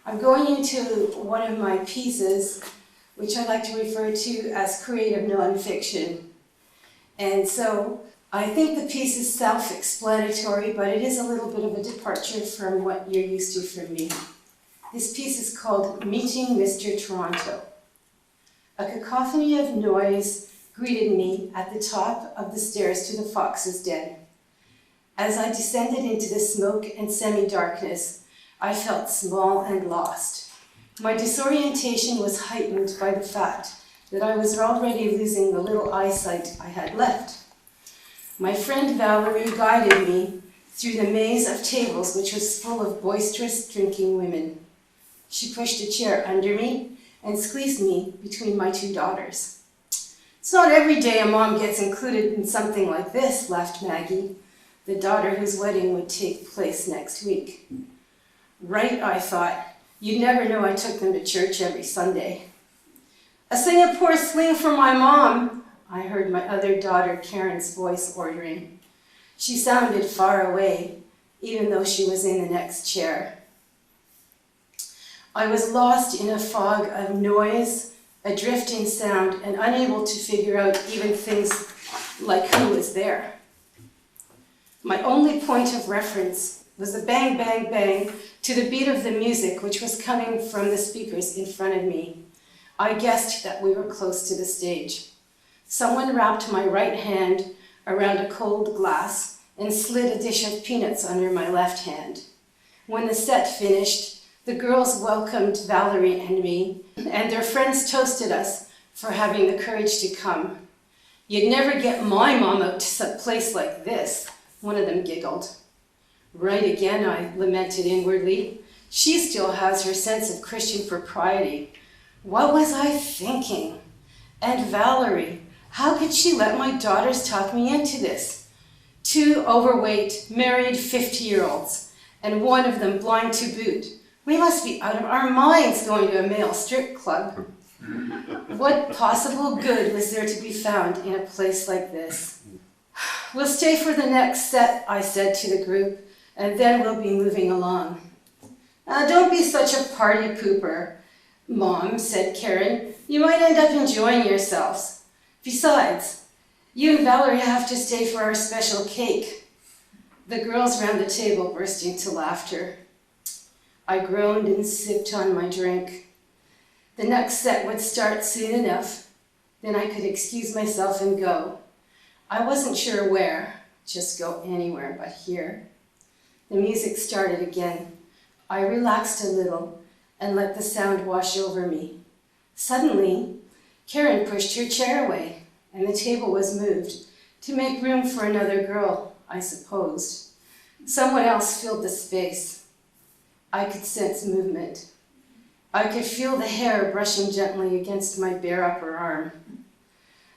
I'm going into one of my pieces, which I like to refer to as creative nonfiction. And so I think the piece is self-explanatory, but it is a little bit of a departure from what you're used to from me. This piece is called Meeting Mr. Toronto. A cacophony of noise greeted me at the top of the stairs to the Fox's Den. As I descended into the smoke and semi-darkness, I felt small and lost. My disorientation was heightened by the fact that I was already losing the little eyesight I had left. My friend Valerie guided me through the maze of tables which was full of boisterous drinking women. She pushed a chair under me and squeezed me between my two daughters. It's not every day a mom gets included in something like this, laughed Maggie, the daughter whose wedding would take place next week. Right, I thought. You'd never know I took them to church every Sunday. A Singapore sling for my mom, I heard my other daughter Karen's voice ordering. She sounded far away, even though she was in the next chair. I was lost in a fog of noise, a drifting sound, and unable to figure out even things like who was there. My only point of reference was the bang, bang, bang to the beat of the music which was coming from the speakers in front of me. I guessed that we were close to the stage. Someone wrapped my right hand around a cold glass and slid a dish of peanuts under my left hand. When the set finished, the girls welcomed Valerie and me, and their friends toasted us for having the courage to come. You'd never get my mom out to a place like this, one of them giggled. Right again, I lamented inwardly. She still has her sense of Christian propriety. What was I thinking? And Valerie, how could she let my daughters talk me into this? Two overweight, married 50-year-olds, and one of them blind to boot. We must be out of our minds going to a male strip club. What possible good was there to be found in a place like this? We'll stay for the next set, I said to the group, and then we'll be moving along. Don't be such a party pooper, Mom, said Karen. You might end up enjoying yourselves. Besides, you and Valerie have to stay for our special cake. The girls round the table burst into laughter. I groaned and sipped on my drink. The next set would start soon enough. Then I could excuse myself and go. I wasn't sure where, just go anywhere but here. The music started again. I relaxed a little and let the sound wash over me. Suddenly, Karen pushed her chair away, and the table was moved to make room for another girl, I supposed. Someone else filled the space. I could sense movement. I could feel the hair brushing gently against my bare upper arm.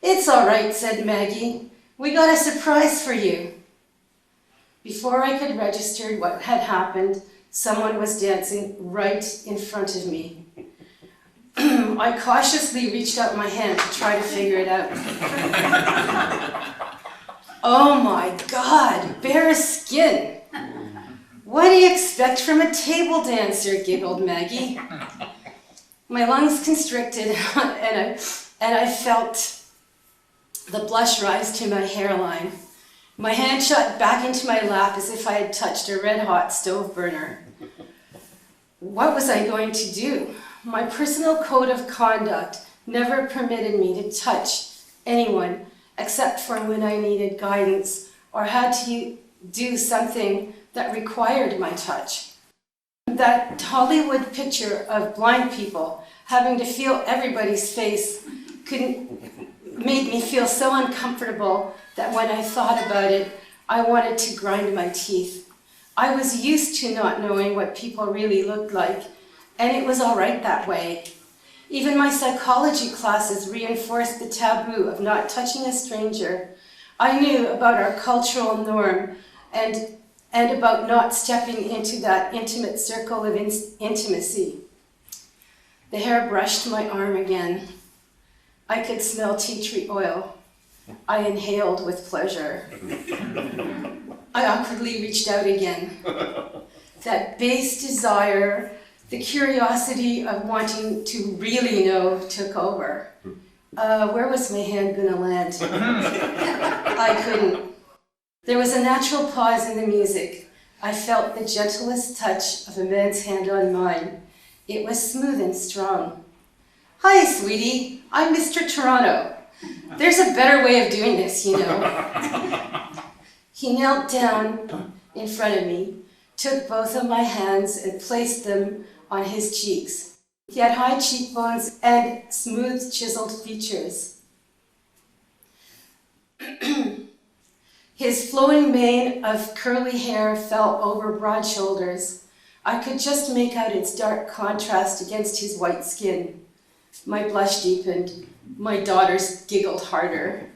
It's all right, said Maggie. We got a surprise for you. Before I could register what had happened, someone was dancing right in front of me. I cautiously reached out my hand to try to figure it out. Oh my God, bare skin. What do you expect from a table dancer, giggled Maggie. My lungs constricted and I felt the blush rise to my hairline. My hand shot back into my lap as if I had touched a red-hot stove burner. What was I going to do? My personal code of conduct never permitted me to touch anyone except for when I needed guidance or had to do something that required my touch. That Hollywood picture of blind people having to feel everybody's face made me feel so uncomfortable that when I thought about it, I wanted to grind my teeth. I was used to not knowing what people really looked like, and it was all right that way. Even my psychology classes reinforced the taboo of not touching a stranger. I knew about our cultural norm and about not stepping into that intimate circle of intimacy. The hair brushed my arm again. I could smell tea tree oil. I inhaled with pleasure. I awkwardly reached out again. That base desire The curiosity of wanting to really know took over. Where was my hand gonna land? I couldn't. There was a natural pause in the music. I felt the gentlest touch of a man's hand on mine. It was smooth and strong. Hi, sweetie, I'm Mr. Toronto. There's a better way of doing this, you know. He knelt down in front of me, took both of my hands and placed them on his cheeks. He had high cheekbones and smooth, chiseled features. His flowing mane of curly hair fell over broad shoulders. I could just make out its dark contrast against his white skin. My blush deepened. My daughters giggled harder.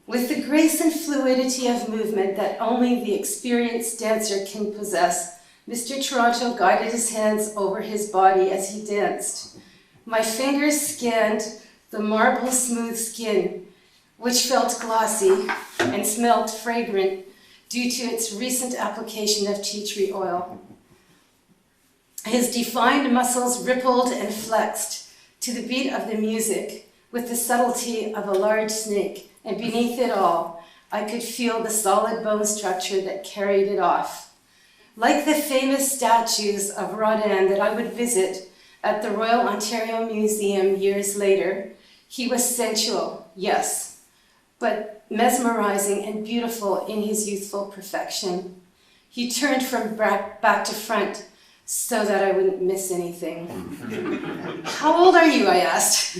With the grace and fluidity of movement that only the experienced dancer can possess, Mr. Toronto guided his hands over his body as he danced. My fingers scanned the marble smooth skin, which felt glossy and smelled fragrant due to its recent application of tea tree oil. His defined muscles rippled and flexed to the beat of the music with the subtlety of a large snake, and beneath it all, I could feel the solid bone structure that carried it off. Like the famous statues of Rodin that I would visit at the Royal Ontario Museum years later, he was sensual, yes, but mesmerizing and beautiful in his youthful perfection. He turned from back to front so that I wouldn't miss anything. How old are you, I asked.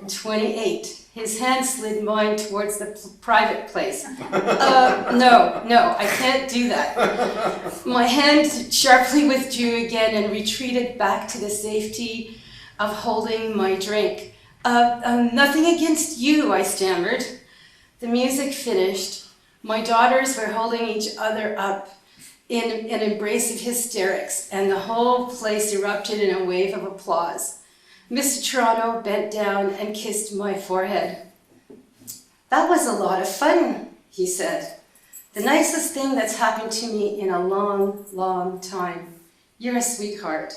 28. His hand slid mine towards the private place. No, I can't do that. My hand sharply withdrew again and retreated back to the safety of holding my drink. Nothing against you, I stammered. The music finished. My daughters were holding each other up in an embrace of hysterics, and the whole place erupted in a wave of applause. Mr. Toronto bent down and kissed my forehead. That was a lot of fun, he said. The nicest thing that's happened to me in a long, long time. You're a sweetheart.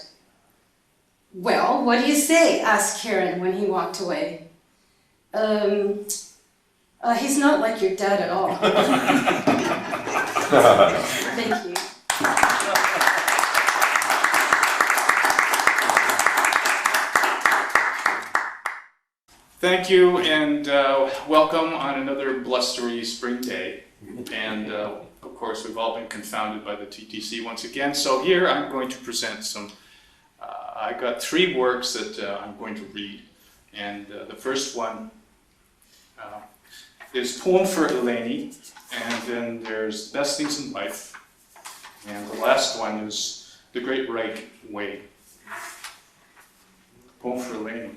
Well, what do you say? Asked Karen when he walked away. He's not like your dad at all. Thank you. Thank you, and welcome on another blustery spring day. And of course, we've all been confounded by the TTC once again. So here I'm going to present some, I got 3 works that I'm going to read. And the first one is Poem for Eleni, and then there's Best Things in Life. And the last one is The Great Right Way. Poem for Eleni.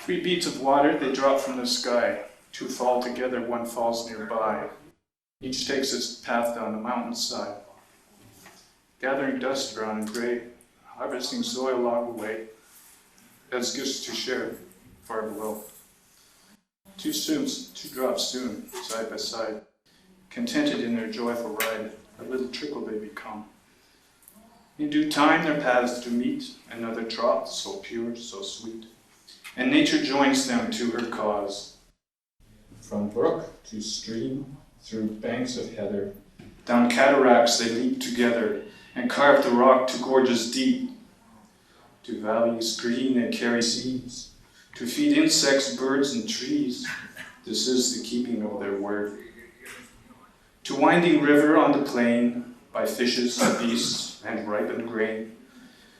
3 beads of water, they drop from the sky. 2 fall together, 1 falls nearby. Each takes its path down the mountainside. Gathering dust brown and gray, harvesting soil along the way, as gifts to share far below. 2 drops soon, side by side. Contented in their joyful ride, a little trickle they become. In due time their paths do meet, another trough, so pure, so sweet. And nature joins them to her cause. From brook to stream, through banks of heather, down cataracts they leap together, and carve the rock to gorges deep. To valleys green they carry seeds, to feed insects, birds, and trees. This is the keeping of their word. To winding river on the plain, by fishes, beasts, and ripened grain,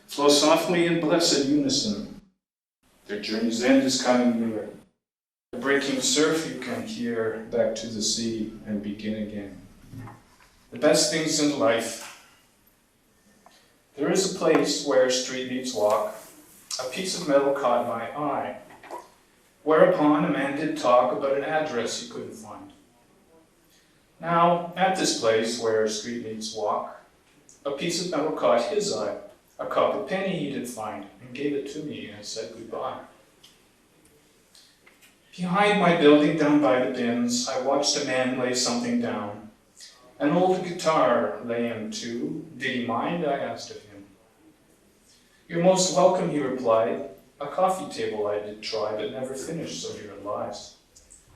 flow softly in blessed unison. Their journey's end is coming near. The breaking surf you can hear back to the sea and begin again. The best things in life. There is a place where street meets walk. A piece of metal caught my eye. Whereupon a man did talk about an address he couldn't find. Now, at this place where street meets walk, a piece of metal caught his eye. A copper penny he did find, and gave it to me, and said goodbye. Behind my building down by the bins, I watched a man lay something down. An old guitar lay in too. Did he mind? I asked of him. You're most welcome, he replied. A coffee table I did try, but never finished, so here it lies,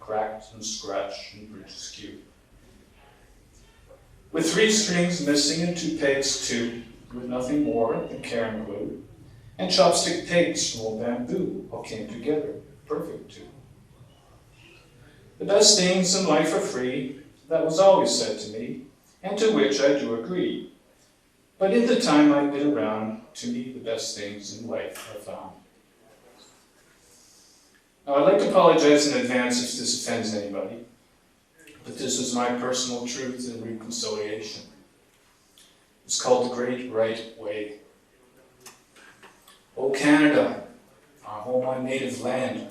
cracked and scratched and bridge askew. With 3 strings missing and 2 pegs too, with nothing more than Karen glue, and chopstick pegs from old bamboo all came together, perfect too. The best things in life are free, that was always said to me, and to which I do agree. But in the time I've been around, to me the best things in life are found. Now I'd like to apologize in advance if this offends anybody, but this is my personal truth and reconciliation. It's called the Great Right Way. Oh Canada, our home on native land,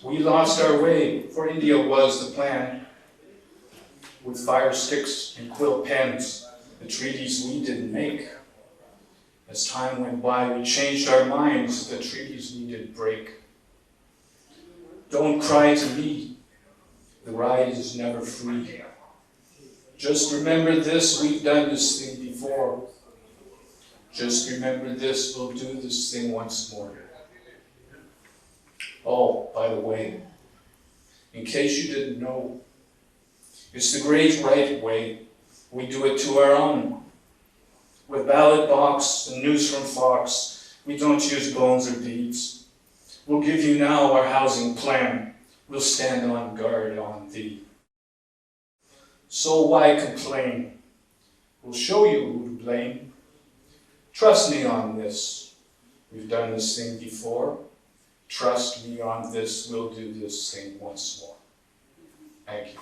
we lost our way, for India was the plan. With fire sticks and quill pens, the treaties we didn't make. As time went by, we changed our minds, the treaties we did break. Don't cry to me, the ride is never free. Just remember this, we've done this thing before. Just remember this, we'll do this thing once more. Oh, by the way, in case you didn't know, it's the Great Right Way. We do it to our own. With ballot box and news from Fox, we don't use bones or beads. We'll give you now our housing plan. We'll stand on guard on thee. So why complain? We'll show you who to blame. Trust me on this. We've done this thing before. Trust me on this. We'll do this thing once more. Thank you.